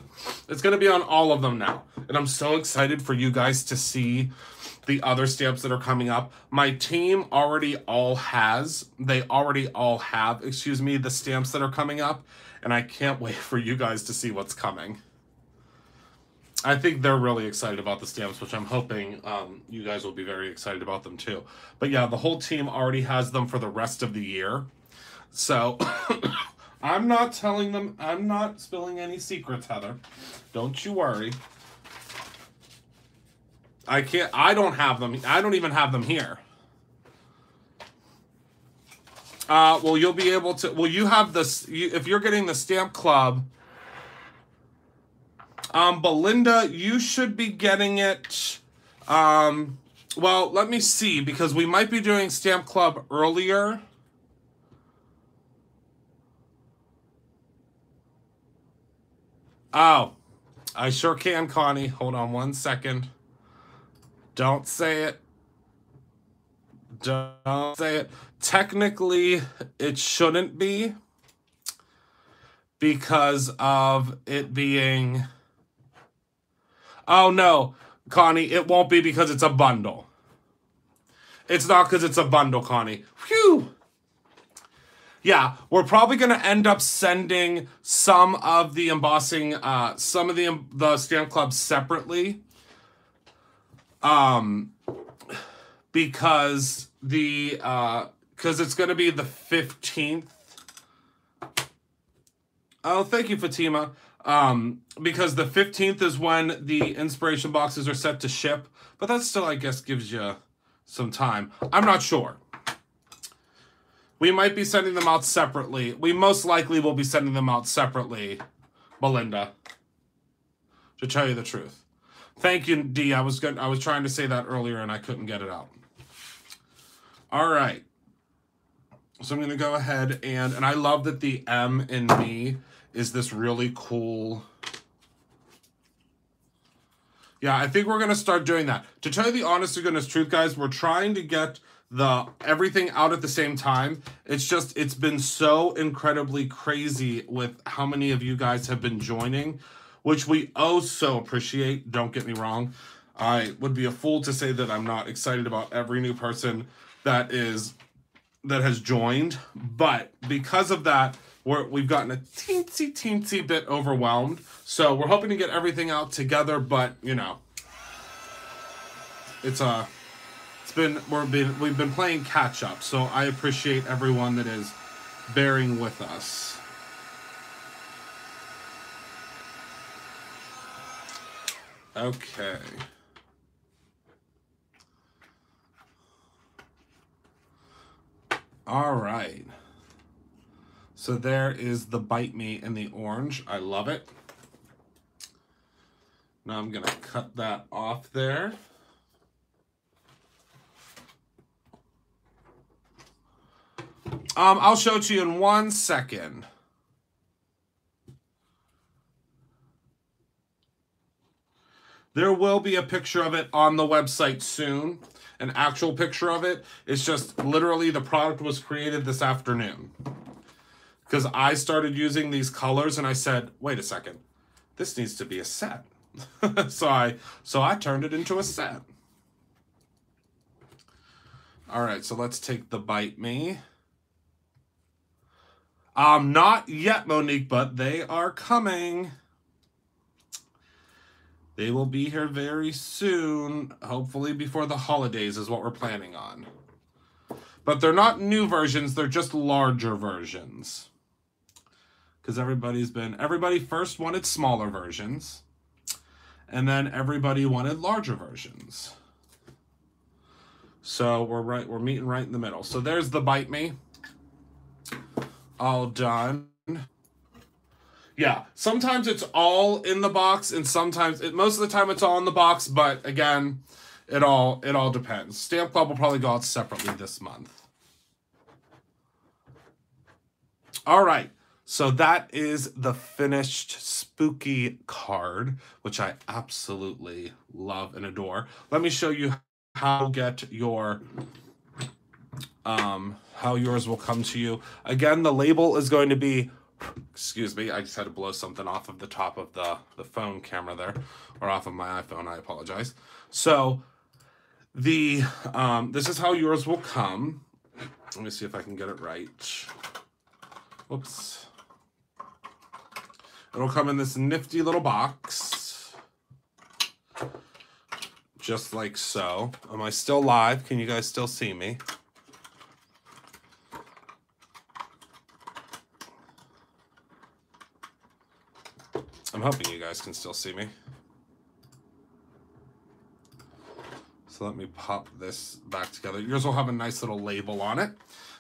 it's going to be on all of them now. And I'm so excited for you guys to see the other stamps that are coming up. My team already all have, excuse me, the stamps that are coming up. And I can't wait for you guys to see what's coming. I think they're really excited about the stamps, which I'm hoping you guys will be very excited about them too. But yeah, the whole team already has them for the rest of the year. So I'm not telling them, I'm not spilling any secrets, Heather. Don't you worry. I don't have them. I don't even have them here. Well, you'll be able to, well, you have this, if you're getting the stamp club, Belinda, you should be getting it, well, let me see, because we might be doing stamp club earlier. Oh, I sure can, Connie. Hold on 1 second. Don't say it. Don't say it. Technically, it shouldn't be because of it being... Oh, no, Connie, it won't be because it's a bundle. It's not because it's a bundle, Connie. Phew! Yeah, we're probably going to end up sending some of the embossing, some of the stamp clubs separately. Because it's going to be the 15th. Oh, thank you, Fatima. Because the 15th is when the inspiration boxes are set to ship. But that still, I guess, gives you some time. I'm not sure. We might be sending them out separately. We most likely will be sending them out separately, Melinda, to tell you the truth. Thank you, D. I was trying to say that earlier and I couldn't get it out. All right. So I'm going to go ahead and I love that the M in me is this really cool. Yeah, I think we're going to start doing that. To tell you the honest to goodness truth, guys, we're trying to get everything out at the same time. It's been so incredibly crazy with how many of you guys have been joining, which we so appreciate. Don't get me wrong. I would be a fool to say that I'm not excited about every new person that has joined, but because of that, we've gotten a teensy bit overwhelmed. So we're hoping to get everything out together, but you know, we've been playing catch up. So I appreciate everyone that is bearing with us. Okay. All right. So there is the Bite Me in the orange. I love it. Now I'm going to cut that off there. I'll show it to you in 1 second. There will be a picture of it on the website soon. An actual picture of it. It's just literally the product was created this afternoon. Because I started using these colors and I said, wait a second, this needs to be a set. so I turned it into a set. All right, so let's take the Bite Me. Not yet, Monique, but they are coming. They will be here very soon. Hopefully before the holidays is what we're planning on. But they're not new versions, they're just larger versions. Because everybody first wanted smaller versions. And then everybody wanted larger versions. So we're meeting right in the middle. So there's the Bite Me. All done. Yeah, sometimes it's all in the box, and most of the time it's all in the box, but again, it all depends. Stamp Club will probably go out separately this month. All right, so that is the finished spooky card, which I absolutely love and adore. Let me show you how get your how yours will come to you. Again, the label is going to be, excuse me, I just had to blow something off of the top of the phone camera there, or off of my iPhone, I apologize. So this is how yours will come. Let me see if I can get it right. Whoops. It'll come in this nifty little box. Just like so. Am I still live? Can you guys still see me? I'm hoping you guys can still see me. So let me pop this back together. Yours will have a nice little label on it,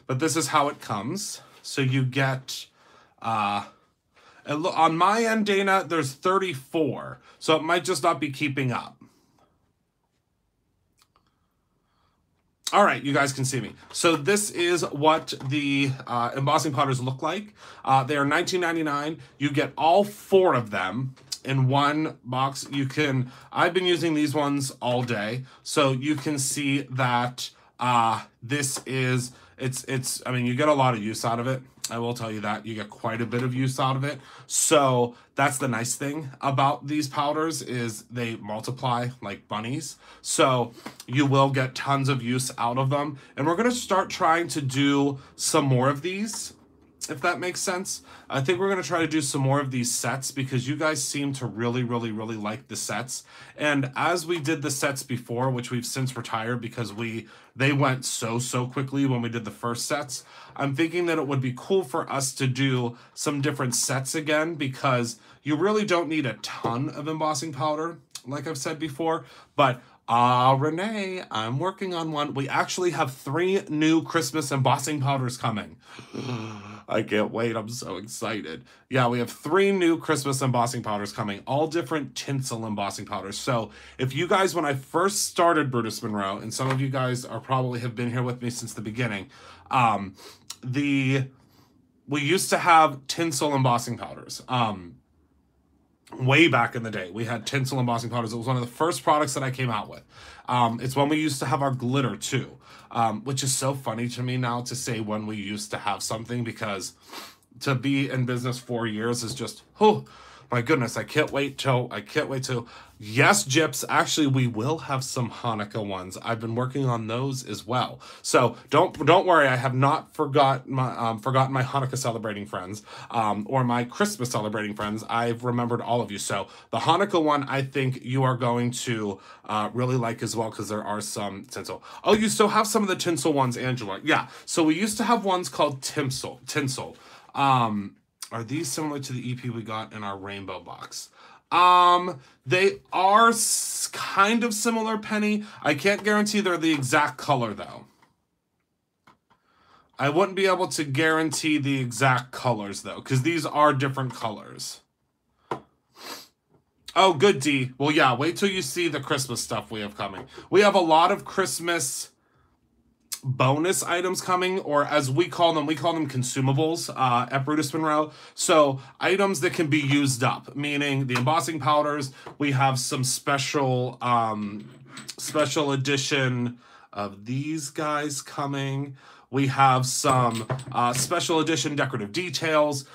but this is how it comes. So you get, on my end, Dana, there's 34. So it might just not be keeping up. All right, you guys can see me. So this is what the embossing powders look like. They are $19.99. You get all 4 of them in one box. I've been using these ones all day. So you can see that I mean, you get a lot of use out of it. I will tell you that. You get quite a bit of use out of it. So that's the nice thing about these powders is they multiply like bunnies. So you will get tons of use out of them. And we're going to start trying to do some more of these, if that makes sense. I think we're going to try to do some more of these sets because you guys seem to really, really, really like the sets. And as we did the sets before, which we've since retired because they went so quickly when we did the first sets, I'm thinking that it would be cool for us to do some different sets again because you really don't need a ton of embossing powder, like I've said before, but Renee, I'm working on one. We actually have 3 new Christmas embossing powders coming. I can't wait. I'm so excited. Yeah, we have 3 new Christmas embossing powders coming, all different tinsel embossing powders. So if you guys, when I first started Brutus Monroe, and some of you guys are probably have been here with me since the beginning, we used to have tinsel embossing powders. Way back in the day, we had tinsel embossing powders. It was one of the first products that I came out with. It's when we used to have our glitter too, which is so funny to me now to say when we used to have something, because to be in business 4 years is just, oh my goodness, I can't wait till. Yes, Gyps, actually we will have some Hanukkah ones. I've been working on those as well. So don't worry, I have not forgotten my Hanukkah celebrating friends, or my Christmas celebrating friends. I've remembered all of you. So the Hanukkah one, I think you are going to really like as well, because there are some tinsel. Oh, you still have some of the tinsel ones, Angela. Yeah, so we used to have ones called tinsel. Are these similar to the EP we got in our rainbow box? They are kind of similar, Penny. I can't guarantee they're the exact color, though. I wouldn't be able to guarantee the exact colors, though, because these are different colors. Oh, good, D. Well, yeah, wait till you see the Christmas stuff we have coming. We have a lot of Christmas bonus items coming, or as we call them consumables at Brutus Monroe. So items that can be used up, meaning the embossing powders. We have some special edition of these guys coming. We have some special edition decorative details.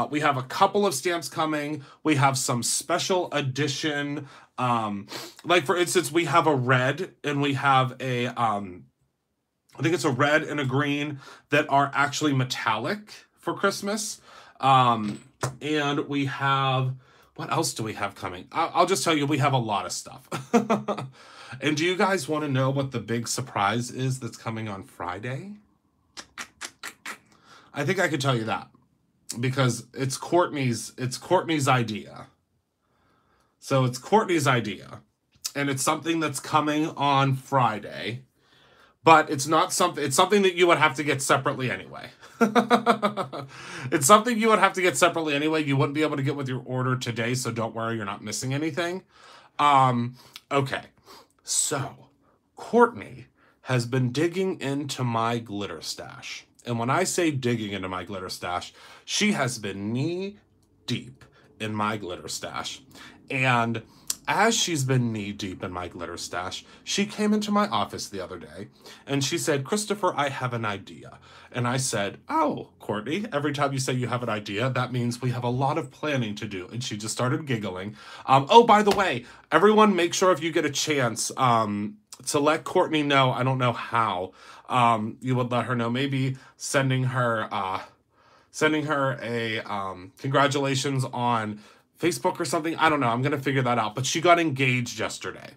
We have a couple of stamps coming. We have some special edition, like for instance, we have a red and we have a I think it's a red and a green that are actually metallic for Christmas. And we have, what else do we have coming? I'll just tell you, we have a lot of stuff. And do you guys want to know what the big surprise is that's coming on Friday? I think I could tell you that, because it's Courtney's idea. So it's Courtney's idea, and it's something that's coming on Friday. But it's not something, it's something that you would have to get separately anyway. It's something you would have to get separately anyway. You wouldn't be able to get with your order today, so don't worry, you're not missing anything. Okay, so Courtney has been digging into my glitter stash. And when I say digging into my glitter stash, she has been knee deep in my glitter stash. And as she's been knee-deep in my glitter stash, she came into my office the other day, and she said, Christopher, I have an idea. And I said, oh, Courtney, every time you say you have an idea, that means we have a lot of planning to do. And she just started giggling. Oh, by the way, everyone make sure if you get a chance to let Courtney know, I don't know how, you would let her know, maybe sending her a congratulations on Facebook or something. I don't know. I'm going to figure that out. But she got engaged yesterday.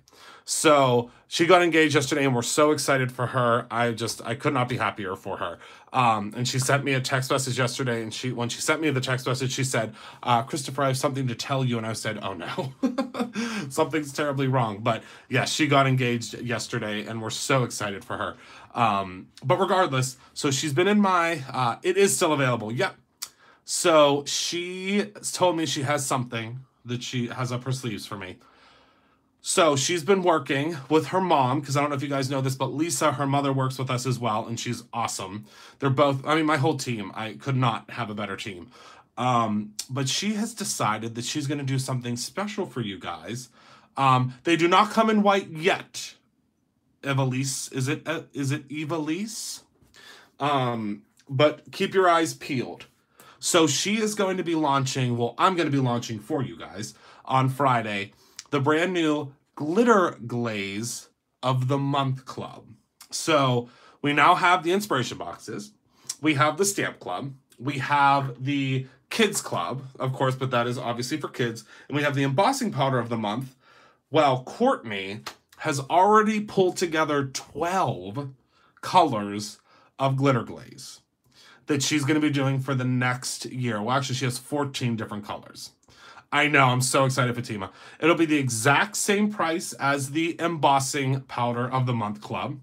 So she got engaged yesterday, and we're so excited for her. I could not be happier for her. And she sent me a text message yesterday, and when she sent me the text message, she said, Christopher, I have something to tell you. And I said, oh no, something's terribly wrong. But yeah, she got engaged yesterday, and we're so excited for her. But regardless, so she's been in my, it is still available. Yep. So she told me she has something that she has up her sleeves for me. So she's been working with her mom, because I don't know if you guys know this, but Lisa, her mother, works with us as well, and she's awesome. They're both, I mean, my whole team, I could not have a better team. But she has decided that she's going to do something special for you guys. They do not come in white yet. Evalise, is it Evalise? But keep your eyes peeled. So she is going to be launching, well, I'm going to be launching for you guys on Friday, the brand new Glitter Glaze of the Month Club. So we now have the inspiration boxes. We have the stamp club. We have the kids club, of course, but that is obviously for kids. And we have the embossing powder of the month. Well, Courtney has already pulled together 12 colors of glitter glaze that she's going to be doing for the next year. Well, actually, she has 14 different colors. I know, I'm so excited, Fatima. It'll be the exact same price as the embossing powder of the month club.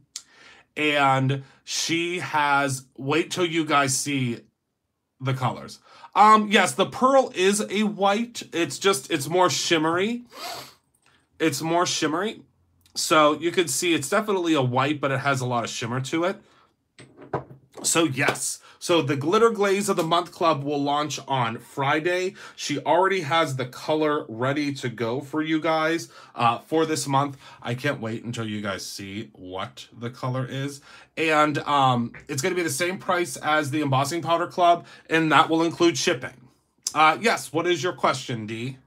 And she has, wait till you guys see the colors. Yes, the pearl is a white. It's more shimmery. It's more shimmery. So you can see it's definitely a white, but it has a lot of shimmer to it. So yes, so the Glitter Glaze of the Month Club will launch on Friday. She already has the color ready to go for you guys for this month. I can't wait until you guys see what the color is. And it's going to be the same price as the Embossing Powder Club, and that will include shipping. Yes, what is your question, Dee?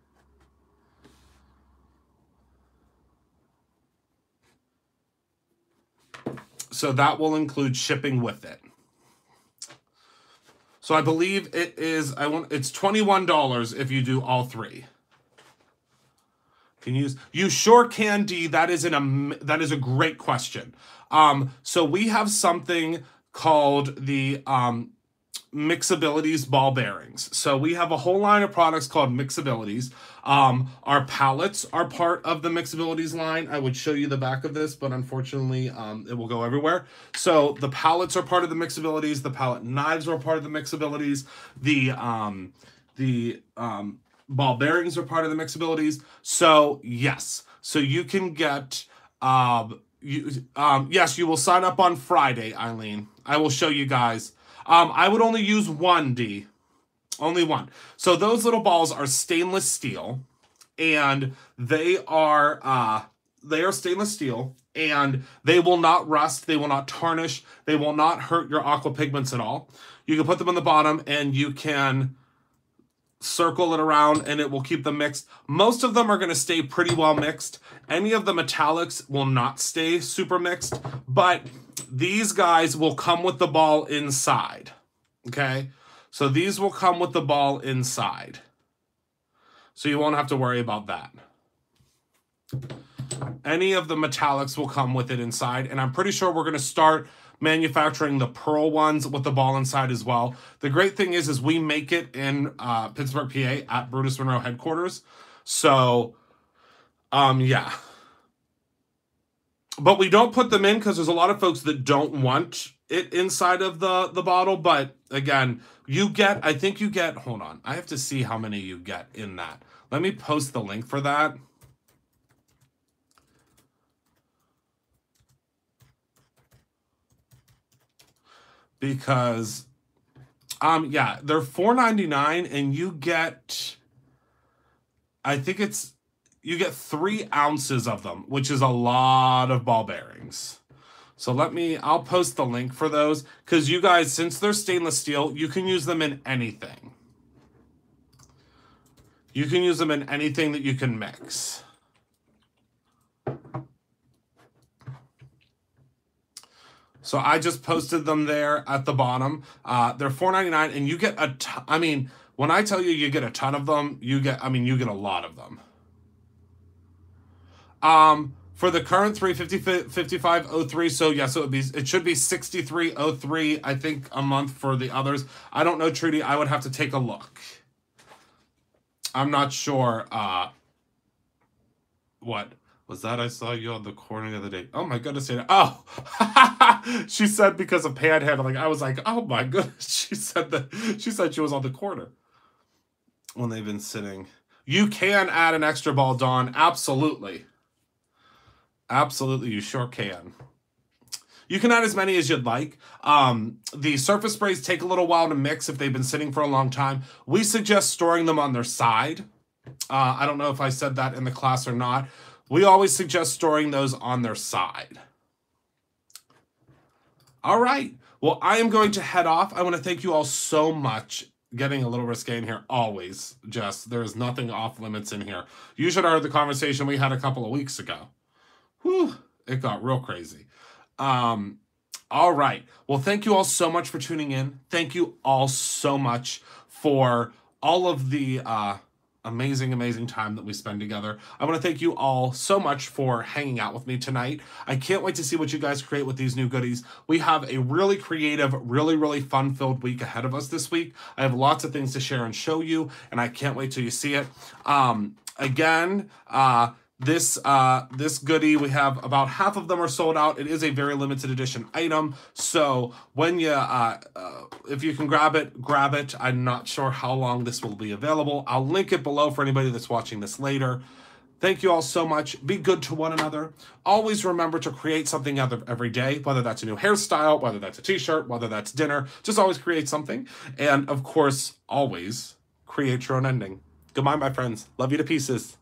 So that will include shipping with it. So I believe it is, it's $21 if you do all three. Can you sure can, Dee. That is a great question. So we have something called the Mixabilities ball bearings. So we have a whole line of products called Mixabilities. Our palettes are part of the Mixabilities line. I would show you the back of this, but unfortunately it will go everywhere. So the palettes are part of the Mixabilities. The palette knives are part of the Mixabilities. The ball bearings are part of the Mixabilities. So yes, so you can get yes, you will sign up on Friday, Eileen. I will show you guys. I would only use one, D. Only one. So those little balls are stainless steel, and they are stainless steel, and they will not rust, they will not tarnish, they will not hurt your aqua pigments at all. You can put them on the bottom, and you can circle it around, and it will keep them mixed. Most of them are going to stay pretty well mixed. Any of the metallics will not stay super mixed, but these guys will come with the ball inside. Okay? So these will come with the ball inside. So you won't have to worry about that. Any of the metallics will come with it inside, and I'm pretty sure we're going to start manufacturing the pearl ones with the ball inside as well. The great thing is we make it in Pittsburgh, PA at Brutus Monroe headquarters. So, yeah. But we don't put them in because there's a lot of folks that don't want it inside of the bottle. But again, you get, I think you get, hold on. I have to see how many you get in that. Let me post the link for that. Because, yeah, they're $4.99 and you get, I think it's, you get 3 ounces of them, which is a lot of ball bearings. So I'll post the link for those, because you guys, since they're stainless steel, you can use them in anything. You can use them in anything that you can mix. So I just posted them there at the bottom. They're $4.99, and you get a ton. I mean, when I tell you you get a ton of them, you get a lot of them. For the current 5503, so yes, it should be 6303, I think, a month for the others. I don't know, Trudy. I would have to take a look. I'm not sure. What was that? I saw you on the corner the other day. Oh my goodness, Dana. Oh, she said because of panhandling. I was like, oh my goodness. She said she was on the corner when they've been sitting. You can add an extra ball, Dawn. Absolutely. Absolutely, you sure can. You can add as many as you'd like. The surface sprays take a little while to mix if they've been sitting for a long time. We suggest storing them on their side. I don't know if I said that in the class or not. We always suggest storing those on their side. All right. Well, I am going to head off. I want to thank you all so much. Getting a little risque in here, always, Jess. There is nothing off limits in here. You should have heard the conversation we had a couple of weeks ago. Whew, it got real crazy. All right. Well, thank you all so much for tuning in. Thank you all so much for all of the amazing, amazing time that we spend together. I want to thank you all so much for hanging out with me tonight. I can't wait to see what you guys create with these new goodies. We have a really creative, really, really fun-filled week ahead of us this week. I have lots of things to share and show you, and I can't wait till you see it. Again, this goodie, we have about half of them are sold out. It is a very limited edition item, so when you if you can grab it. I'm not sure how long this will be available. I'll link it below for anybody that's watching this later. Thank you all so much. Be good to one another. Always remember to create something every day, whether that's a new hairstyle, whether that's a t-shirt, whether that's dinner. Just always create something. And of course, always create your own ending. Goodbye, my friends. Love you to pieces.